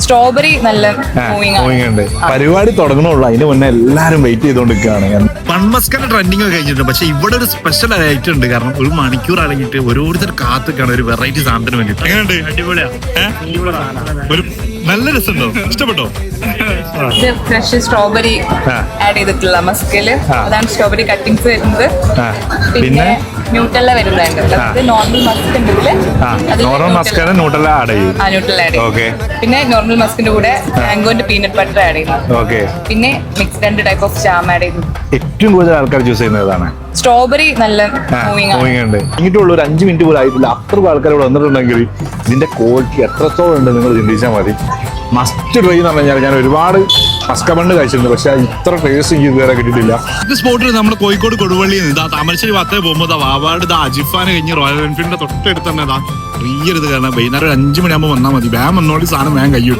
Strawberry നല്ല moving ഉണ്ട്. പരിപാടി തുടങ്ങണുള്ളൂ, അതിന് മുന്നേ എല്ലാരും വെയിറ്റ് ചെയ്തോണ്ടിരിക്കുകയാണ്. പൺമസ്കന്റെ ട്രെൻഡിങ് ഒക്കെ കഴിഞ്ഞിട്ടുണ്ട്. പക്ഷെ ഇവിടെ ഒരു സ്പെഷ്യൽ ഐറ്റം ഉണ്ട്. കാരണം ഒരു മണിക്കൂർ അടങ്ങിയിട്ട് ഓരോരുത്തർ കാത്തുക്കാണ് ഒരു വെറൈറ്റി സാധനത്തിന് വേണ്ടിട്ട്. എങ്ങനെയുണ്ട്? അടിപൊളിയാ. ഒരു നല്ല രസമുണ്ടോ? ഇഷ്ടപ്പെട്ടോ? ഫ്രഷ് സ്ട്രോബെറി ആഡ് ചെയ്തിട്ടുള്ള മസ്കില്, അതാണ് സ്ട്രോബെറി കട്ടിങ്സ് വരുന്നത്. പിന്നെ ന്യൂട്ടെല്ല വരുന്നുണ്ട്. നോർമൽ മസ്ക് ഉണ്ടെങ്കിൽ നോർമൽ മസ്കാണ് ന്യൂട്ടെല്ല ആഡ് ചെയ്യും. ന്യൂട്ടെല്ല ആഡ് ചെയ്യും. പിന്നെ നോർമൽ മസ്കിന്റെ കൂടെ മാംഗോന്റെ പീനട്ട് ബട്ടർ ആഡ് ചെയ്യുന്നു. പിന്നെ mix 2 type of jam add ചെയ്തു. ഏറ്റവും കൂടുതൽ ആൾക്കാർ ചൂസ് ചെയ്യുന്നതാണ് സ്ട്രോബെറി. നല്ല മൂവിങ് ഉണ്ട്. ഇങ്ങിട്ടുള്ള ഒരു 5 മിനിറ്റ് പോലും ആയിട്ടില്ല, അത്ര ആൾക്കാർ ഇവിടെ വന്നിട്ടുണ്ടെങ്കിൽ ഇതിന്റെ ക്വാളിറ്റി എത്രത്തോളം ഉണ്ട് നിങ്ങൾ ചിന്തിച്ചാൽ മതി. മസ്റ്റ് ട്രൈ എന്ന് പറഞ്ഞു കഴിഞ്ഞാൽ ഞാൻ ഒരുപാട് മസ്കബണ്ട് കഴിച്ചിട്ടുണ്ട്, പക്ഷെ ഇത്ര ടേസ്റ്റ് എനിക്ക് ഇതുവരെ കിട്ടിയിട്ടില്ല. ഇത് സ്പോട്ടിൽ നമ്മുടെ കോഴിക്കോട് കൊടുവള്ളിയിൽ നിന്ന് താമരശ്ശേരി ഭാഗത്തേ പോകുമ്പോൾ വാവാട് അജിഫാന് കഴിഞ്ഞ് റോയൽ എൻഫീൽഡിന്റെ തൊട്ടടുത്ത് തന്നെ ചെറിയൊരു ഇത് കാരണം വൈകുന്നേരം 5 മണിയാകുമ്പോൾ വന്നാൽ മതി. വേഗം വന്നോളി, സാധനം വേഗം കൈ കിട്ടും.